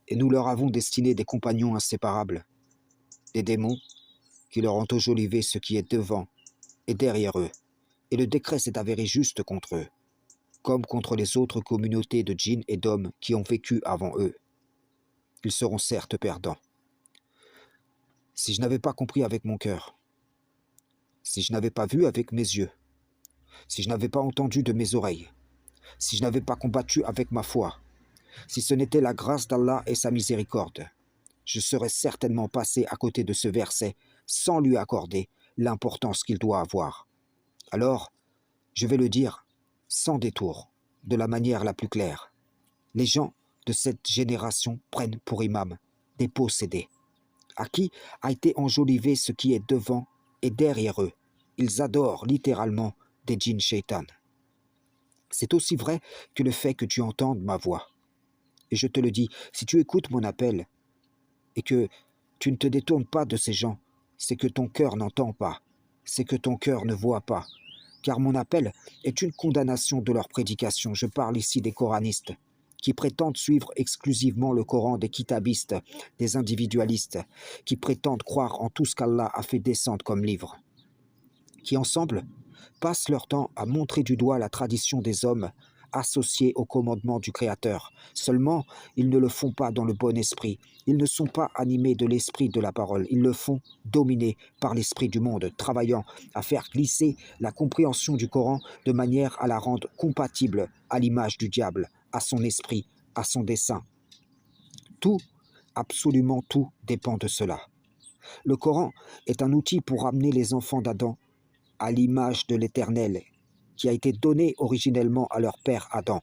et nous leur avons destiné des compagnons inséparables, des démons qui leur ont enjolivé ce qui est devant et derrière eux, et le décret s'est avéré juste contre eux, comme contre les autres communautés de djinns et d'hommes qui ont vécu avant eux. Ils seront certes perdants. Si je n'avais pas compris avec mon cœur, si je n'avais pas vu avec mes yeux, si je n'avais pas entendu de mes oreilles, si je n'avais pas combattu avec ma foi, si ce n'était la grâce d'Allah et sa miséricorde, je serais certainement passé à côté de ce verset sans lui accorder l'importance qu'il doit avoir. Alors, je vais le dire sans détour, de la manière la plus claire. Les gens de cette génération prennent pour imam des possédés, à qui a été enjolivé ce qui est devant et derrière eux. Ils adorent littéralement des djinns shaitan. C'est aussi vrai que le fait que tu entendes ma voix. Et je te le dis, si tu écoutes mon appel et que tu ne te détournes pas de ces gens, c'est que ton cœur n'entend pas, c'est que ton cœur ne voit pas. Car mon appel est une condamnation de leur prédication. Je parle ici des coranistes, qui prétendent suivre exclusivement le Coran, des kitabistes, des individualistes, qui prétendent croire en tout ce qu'Allah a fait descendre comme livre, qui ensemble passent leur temps à montrer du doigt la tradition des hommes associés au commandement du Créateur. Seulement, ils ne le font pas dans le bon esprit. Ils ne sont pas animés de l'esprit de la parole. Ils le font dominés par l'esprit du monde, travaillant à faire glisser la compréhension du Coran de manière à la rendre compatible à l'image du diable, à son esprit, à son dessein. Tout, absolument tout, dépend de cela. Le Coran est un outil pour ramener les enfants d'Adam à l'image de l'Éternel, qui a été donnée originellement à leur père Adam.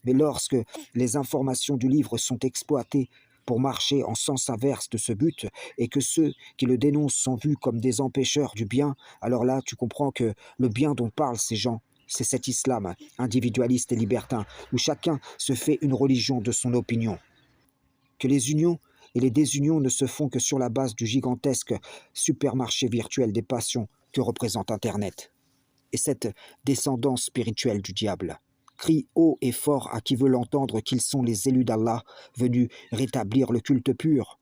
Mais lorsque les informations du livre sont exploitées pour marcher en sens inverse de ce but, et que ceux qui le dénoncent sont vus comme des empêcheurs du bien, alors là, tu comprends que le bien dont parlent ces gens, c'est cet islam individualiste et libertin, où chacun se fait une religion de son opinion. Que les unions et les désunions ne se font que sur la base du gigantesque supermarché virtuel des passions que représente Internet. Et cette descendance spirituelle du diable crie haut et fort à qui veut l'entendre qu'ils sont les élus d'Allah venus rétablir le culte pur.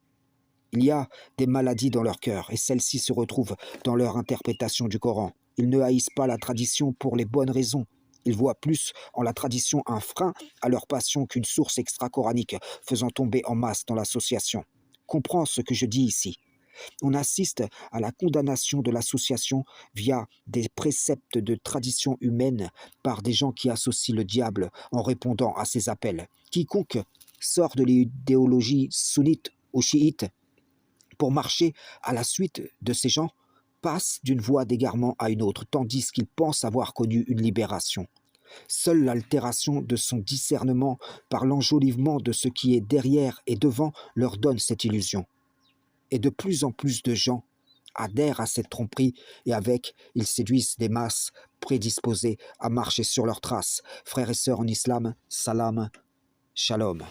Il y a des maladies dans leur cœur et celles-ci se retrouvent dans leur interprétation du Coran. Ils ne haïssent pas la tradition pour les bonnes raisons. Ils voient plus en la tradition un frein à leur passion qu'une source extra-coranique faisant tomber en masse dans l'association. Comprends ce que je dis ici. On assiste à la condamnation de l'association via des préceptes de tradition humaine par des gens qui associent le diable en répondant à ces appels. Quiconque sort de l'idéologie sunnite ou chiite pour marcher à la suite de ces gens passe d'une voie d'égarement à une autre, tandis qu'il pense avoir connu une libération. Seule l'altération de son discernement par l'enjolivement de ce qui est derrière et devant leur donne cette illusion. Et de plus en plus de gens adhèrent à cette tromperie et avec, ils séduisent des masses prédisposées à marcher sur leurs traces. Frères et sœurs en islam, salam, shalom.